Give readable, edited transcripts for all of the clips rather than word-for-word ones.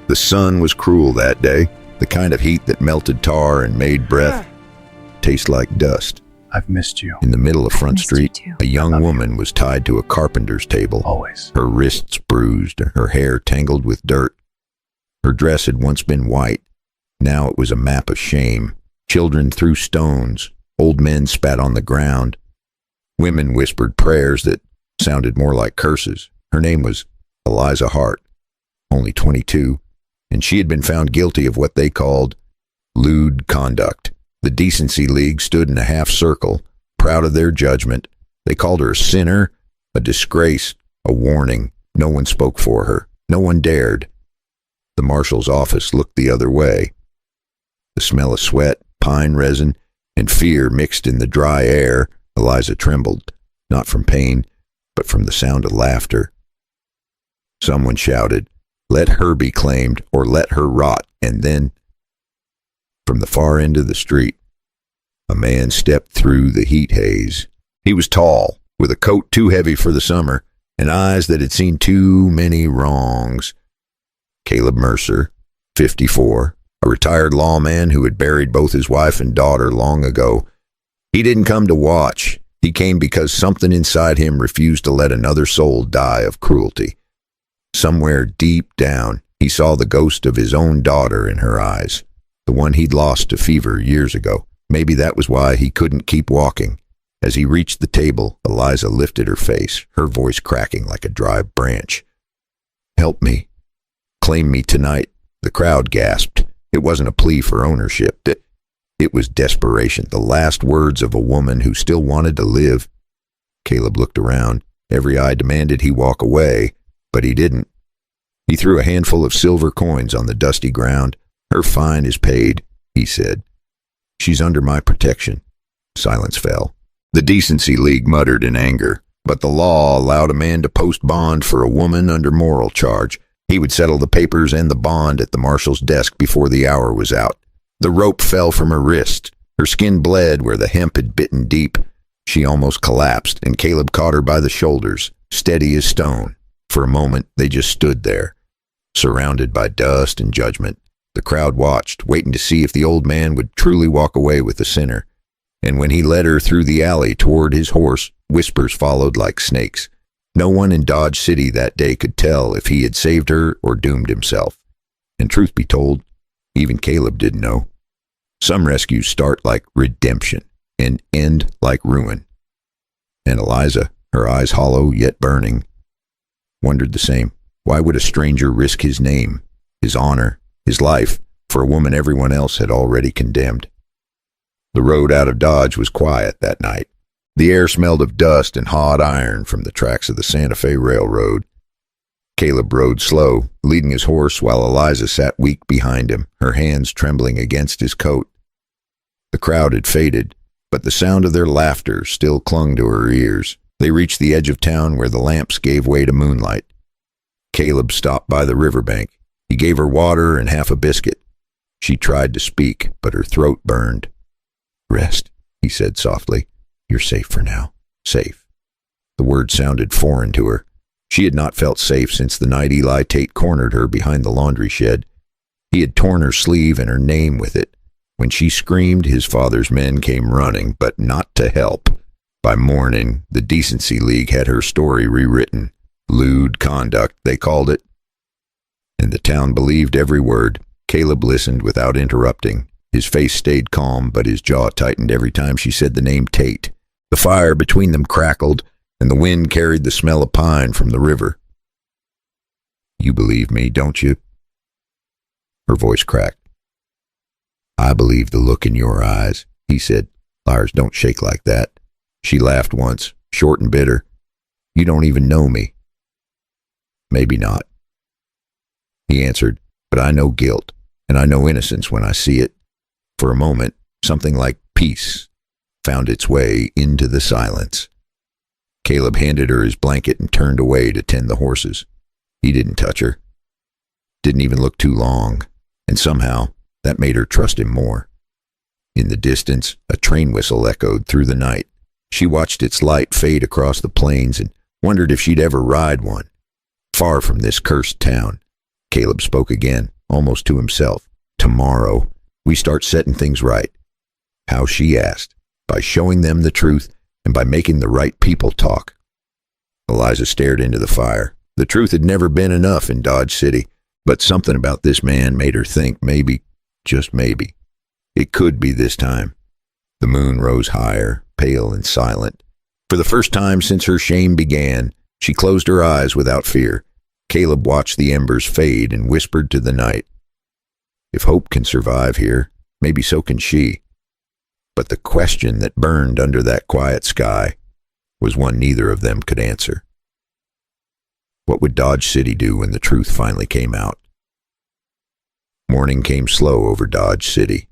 The sun was cruel that day, the kind of heat that melted tar and made breath taste like dust. I've missed you. In the middle of Front Street, a young woman was tied to a carpenter's table. Always. Her wrists bruised, her hair tangled with dirt. Her dress had once been white. Now it was a map of shame. Children threw stones. Old men spat on the ground. Women whispered prayers that sounded more like curses. Her name was Eliza Hart, only 22, and she had been found guilty of what they called lewd conduct. The Decency League stood in a half circle, proud of their judgment. They called her a sinner, a disgrace, a warning. No one spoke for her. No one dared. The marshal's office looked the other way. The smell of sweat, pine resin, and fear mixed in the dry air. Eliza trembled, not from pain, but from the sound of laughter. Someone shouted, "Let her be claimed, or let her rot," and then, from the far end of the street, a man stepped through the heat haze. He was tall, with a coat too heavy for the summer, and eyes that had seen too many wrongs. Caleb Mercer, 54, a retired lawman who had buried both his wife and daughter long ago. He didn't come to watch. He came because something inside him refused to let another soul die of cruelty. Somewhere deep down, he saw the ghost of his own daughter in her eyes, the one he'd lost to fever years ago. Maybe that was why he couldn't keep walking. As he reached the table, Eliza lifted her face, her voice cracking like a dry branch. "Help me. Claim me tonight." The crowd gasped. It wasn't a plea for ownership. It was desperation, the last words of a woman who still wanted to live. Caleb looked around. Every eye demanded he walk away, but he didn't. He threw a handful of silver coins on the dusty ground. "Her fine is paid," he said. "She's under my protection." Silence fell. The Decency League muttered in anger, but the law allowed a man to post bond for a woman under moral charge. He would settle the papers and the bond at the marshal's desk before the hour was out. The rope fell from her wrist. Her skin bled where the hemp had bitten deep. She almost collapsed, and Caleb caught her by the shoulders, steady as stone. For a moment, they just stood there, surrounded by dust and judgment. The crowd watched, waiting to see if the old man would truly walk away with the sinner. And when he led her through the alley toward his horse, whispers followed like snakes. No one in Dodge City that day could tell if he had saved her or doomed himself. And truth be told, even Caleb didn't know. Some rescues start like redemption and end like ruin. And Eliza, her eyes hollow yet burning, wondered the same. Why would a stranger risk his name, his honor, his life, for a woman everyone else had already condemned? The road out of Dodge was quiet that night. The air smelled of dust and hot iron from the tracks of the Santa Fe Railroad. Caleb rode slow, leading his horse while Eliza sat weak behind him, her hands trembling against his coat. The crowd had faded, but the sound of their laughter still clung to her ears. They reached the edge of town where the lamps gave way to moonlight. Caleb stopped by the riverbank. He gave her water and half a biscuit. She tried to speak, but her throat burned. "Rest," he said softly. "You're safe for now. Safe." The word sounded foreign to her. She had not felt safe since the night Eli Tate cornered her behind the laundry shed. He had torn her sleeve and her name with it. When she screamed, his father's men came running, but not to help. By morning, the Decency League had her story rewritten. Lewd conduct, they called it. And the town believed every word. Caleb listened without interrupting. His face stayed calm, but his jaw tightened every time she said the name Tate. The fire between them crackled, and the wind carried the smell of pine from the river. "You believe me, don't you?" Her voice cracked. "I believe the look in your eyes," he said. "Liars don't shake like that." She laughed once, short and bitter. "You don't even know me." "Maybe not," he answered, "but I know guilt, and I know innocence when I see it." For a moment, something like peace found its way into the silence. Caleb handed her his blanket and turned away to tend the horses. He didn't touch her. Didn't even look too long, and somehow that made her trust him more. In the distance, a train whistle echoed through the night. She watched its light fade across the plains and wondered if she'd ever ride one. Far from this cursed town, Caleb spoke again. almost to himself. Tomorrow, we start setting things right. How, she asked. By showing them the truth and by making the right people talk. Eliza stared into the fire. The truth had never been enough in Dodge City, but something about this man made her think maybe, just maybe, it could be this time. The moon rose higher, pale and silent. For the first time since her shame began, she closed her eyes without fear. Caleb watched the embers fade and whispered to the night, "If hope can survive here, maybe so can she." But the question that burned under that quiet sky was one neither of them could answer. What would Dodge City do when the truth finally came out? Morning came slow over Dodge City.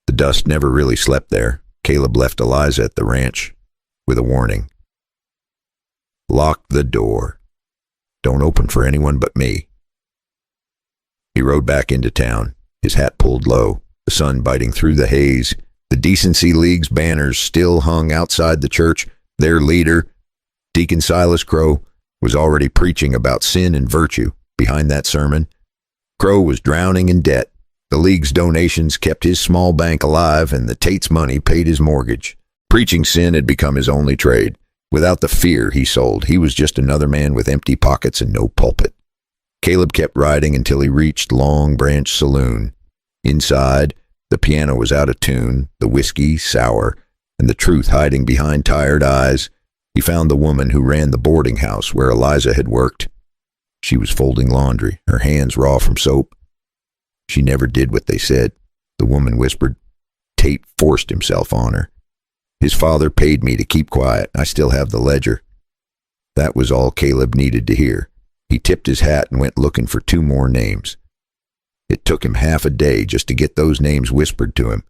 The dust never really slept there. Caleb left Eliza at the ranch with a warning. "Lock the door. Don't open for anyone but me." He rode back into town, his hat pulled low, the sun biting through the haze. The Decency League's banners still hung outside the church. Their leader, Deacon Silas Crow, was already preaching about sin and virtue. Behind that sermon, Crow was drowning in debt. The League's donations kept his small bank alive, and the Tate's money paid his mortgage. Preaching sin had become his only trade. Without the fear he sold, he was just another man with empty pockets and no pulpit. Caleb kept riding until he reached Long Branch Saloon. Inside, the piano was out of tune, the whiskey sour, and the truth hiding behind tired eyes. He found the woman who ran the boarding house where Eliza had worked. She was folding laundry, her hands raw from soap. "She never did what they said," the woman whispered. "Tate forced himself on her. His father paid me to keep quiet. I still have the ledger." That was all Caleb needed to hear. He tipped his hat and went looking for 2 more names. It took him half a day just to get those names whispered to him.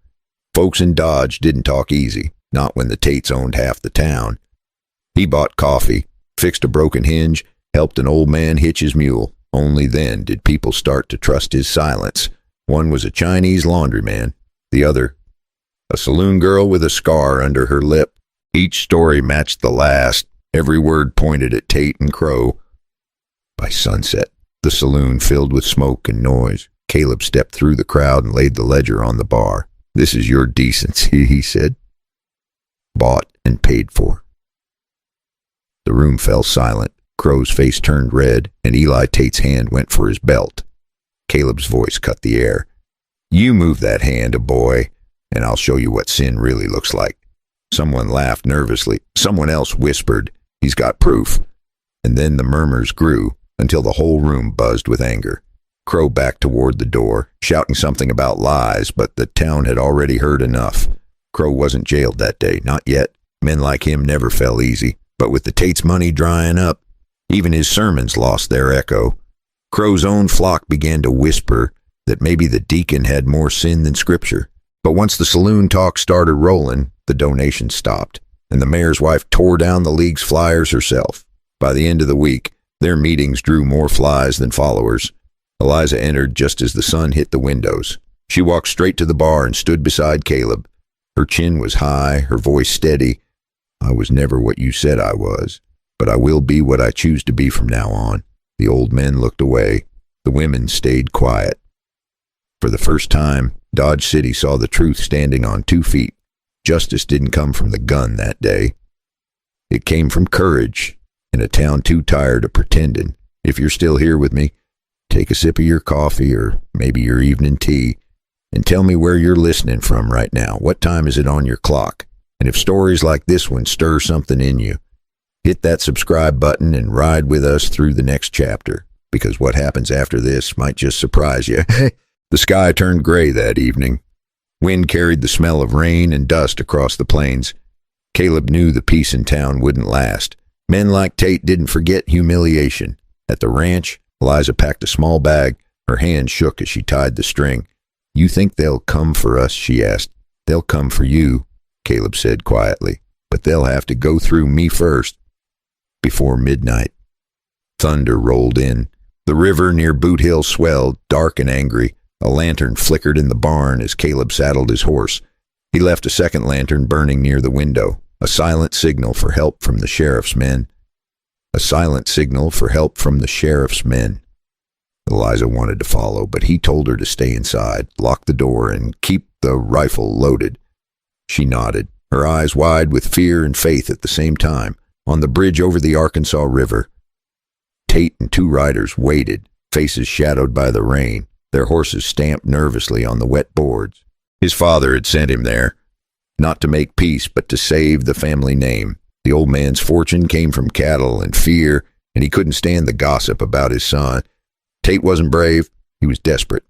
Folks in Dodge didn't talk easy, not when the Tates owned half the town. He bought coffee, fixed a broken hinge, helped an old man hitch his mule. Only then did people start to trust his silence. One was a Chinese laundryman, the other, a saloon girl with a scar under her lip. Each story matched the last. Every word pointed at Tate and Crow. By sunset, the saloon filled with smoke and noise. Caleb stepped through the crowd and laid the ledger on the bar. "This is your decency," he said. "Bought and paid for." The room fell silent. Crow's face turned red, and Eli Tate's hand went for his belt. Caleb's voice cut the air. "You move that hand, a boy, and I'll show you what sin really looks like." Someone laughed nervously. Someone else whispered, "He's got proof." And then the murmurs grew until the whole room buzzed with anger. Crow backed toward the door, shouting something about lies, but the town had already heard enough. Crow wasn't jailed that day, not yet. Men like him never fell easy. But with the Tate's money drying up, even his sermons lost their echo. Crow's own flock began to whisper that maybe the deacon had more sin than Scripture. But once the saloon talk started rolling, the donations stopped, and the mayor's wife tore down the League's flyers herself. By the end of the week, their meetings drew more flies than followers. Eliza entered just as the sun hit the windows. She walked straight to the bar and stood beside Caleb. Her chin was high, her voice steady. "I was never what you said I was, but I will be what I choose to be from now on." The old men looked away. The women stayed quiet. For the first time, Dodge City saw the truth standing on 2 feet. Justice didn't come from the gun that day. It came from courage in a town too tired of pretending. If you're still here with me, take a sip of your coffee or maybe your evening tea and tell me where you're listening from right now. What time is it on your clock? And if stories like this one stir something in you, hit that subscribe button and ride with us through the next chapter, because what happens after this might just surprise you. The sky turned gray that evening. Wind carried the smell of rain and dust across the plains. Caleb knew the peace in town wouldn't last. Men like Tate didn't forget humiliation. At the ranch, Eliza packed a small bag. Her hand shook as she tied the string. "You think they'll come for us?" she asked. "They'll come for you," Caleb said quietly, "but they'll have to go through me first." Before midnight, thunder rolled in. The river near Boot Hill swelled, dark and angry. A lantern flickered in the barn as Caleb saddled his horse. He left a second lantern burning near the window, a silent signal for help from the sheriff's men. A silent signal for help from the sheriff's men. Eliza wanted to follow, but he told her to stay inside, lock the door, and keep the rifle loaded. She nodded, her eyes wide with fear and faith at the same time. On the bridge over the Arkansas River, Tate and two riders waited, faces shadowed by the rain, their horses stamped nervously on the wet boards. His father had sent him there, not to make peace, but to save the family name. The old man's fortune came from cattle and fear, and he couldn't stand the gossip about his son. Tate wasn't brave, he was desperate.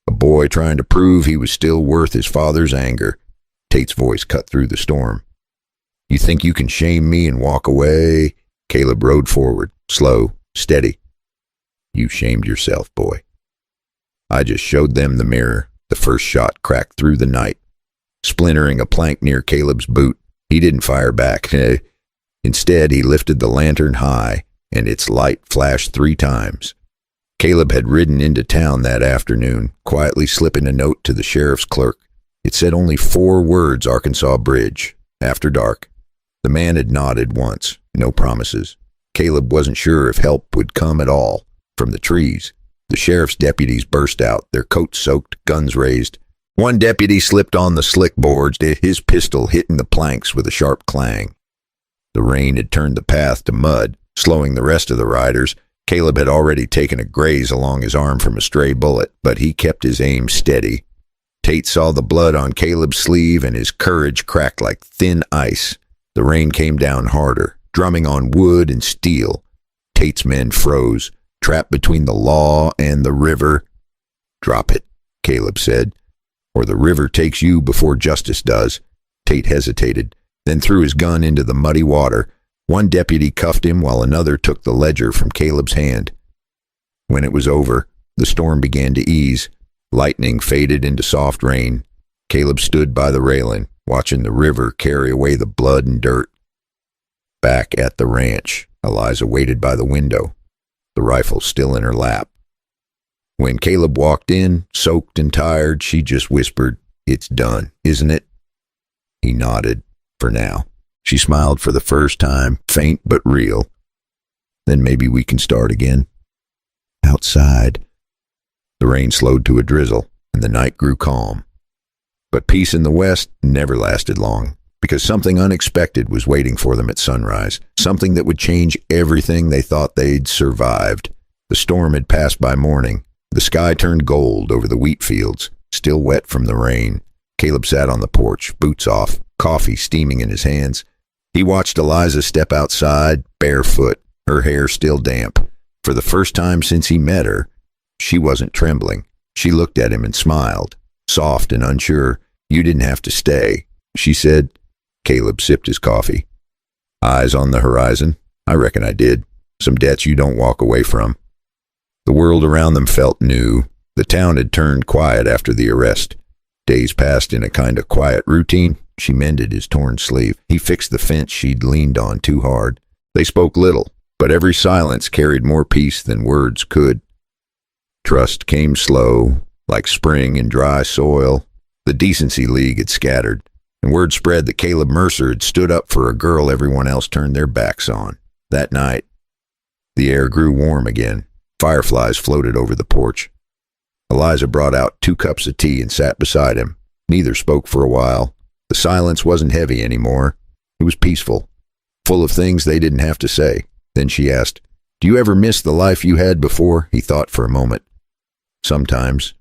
A boy trying to prove he was still worth his father's anger. Tate's voice cut through the storm. "You think you can shame me and walk away?" Caleb rode forward, slow, steady. "You shamed yourself, boy." I just showed them the mirror. The first shot cracked through the night, splintering a plank near Caleb's boot. He didn't fire back. Instead, he lifted the lantern high, and its light flashed 3 times. Caleb had ridden into town that afternoon, quietly slipping a note to the sheriff's clerk. It said only 4 words, Arkansas Bridge, after dark. The man had nodded once, no promises. Caleb wasn't sure if help would come at all. From the trees, the sheriff's deputies burst out, their coats soaked, guns raised. One deputy slipped on the slick boards, his pistol hitting the planks with a sharp clang. The rain had turned the path to mud, slowing the rest of the riders. Caleb had already taken a graze along his arm from a stray bullet, but he kept his aim steady. Tate saw the blood on Caleb's sleeve, and his courage cracked like thin ice. The rain came down harder, drumming on wood and steel. Tate's men froze, trapped between the law and the river. "Drop it," Caleb said, "or the river takes you before justice does." Tate hesitated, then threw his gun into the muddy water. One deputy cuffed him while another took the ledger from Caleb's hand. When it was over, the storm began to ease. Lightning faded into soft rain. Caleb stood by the railing, watching the river carry away the blood and dirt. Back at the ranch, Eliza waited by the window, the rifle still in her lap. When Caleb walked in, soaked and tired, she just whispered, "It's done, isn't it?" He nodded, for now. She smiled for the first time, faint but real. "Then maybe we can start again." Outside, the rain slowed to a drizzle, and the night grew calm. But peace in the west never lasted long, because something unexpected was waiting for them at sunrise, something that would change everything they thought they'd survived. The storm had passed by morning. The sky turned gold over the wheat fields, still wet from the rain. Caleb sat on the porch, boots off, coffee steaming in his hands. He watched Eliza step outside, barefoot, her hair still damp. For the first time since he met her, she wasn't trembling. She looked at him and smiled, soft and unsure. "You didn't have to stay," she said. Caleb sipped his coffee. "Eyes on the horizon? I reckon I did. Some debts you don't walk away from." The world around them felt new. The town had turned quiet after the arrest. Days passed in a kind of quiet routine. She mended his torn sleeve. He fixed the fence she'd leaned on too hard. They spoke little, but every silence carried more peace than words could. Trust came slow, like spring in dry soil. The Decency League had scattered, and word spread that Caleb Mercer had stood up for a girl everyone else turned their backs on. That night, the air grew warm again. Fireflies floated over the porch. Eliza brought out 2 cups of tea and sat beside him. Neither spoke for a while. The silence wasn't heavy anymore. It was peaceful, full of things they didn't have to say. Then she asked, "Do you ever miss the life you had before?" He thought for a moment. "Sometimes.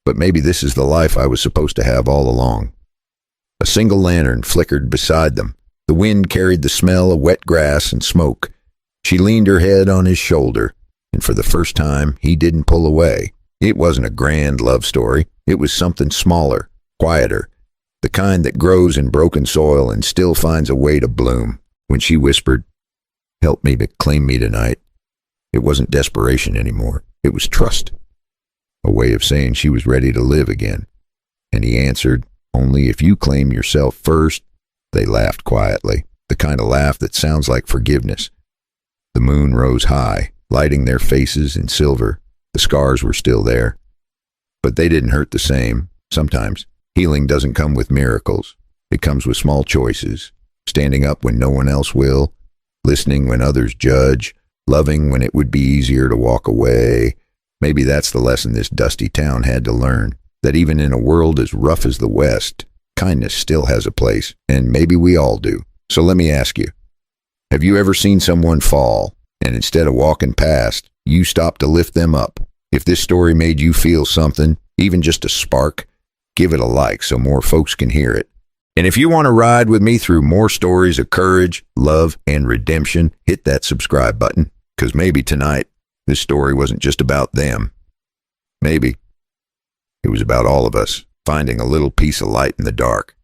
But maybe this is the life I was supposed to have all along." A single lantern flickered beside them. The wind carried the smell of wet grass and smoke. She leaned her head on his shoulder, and for the first time, he didn't pull away. It wasn't a grand love story. It was something smaller, quieter, the kind that grows in broken soil and still finds a way to bloom. When she whispered, "Help me to claim me tonight," it wasn't desperation anymore. It was trust. A way of saying she was ready to live again. And he answered, "Only if you claim yourself first." They laughed quietly, the kind of laugh that sounds like forgiveness. The moon rose high, lighting their faces in silver. The scars were still there, but they didn't hurt the same. Sometimes healing doesn't come with miracles. It comes with small choices, standing up when no one else will, listening when others judge, loving when it would be easier to walk away. Maybe that's the lesson this dusty town had to learn, that even in a world as rough as the West, kindness still has a place, and maybe we all do. So let me ask you, have you ever seen someone fall, and instead of walking past, you stopped to lift them up? If this story made you feel something, even just a spark, give it a like so more folks can hear it. And if you want to ride with me through more stories of courage, love, and redemption, hit that subscribe button, because maybe tonight, this story wasn't just about them. Maybe it was about all of us finding a little piece of light in the dark.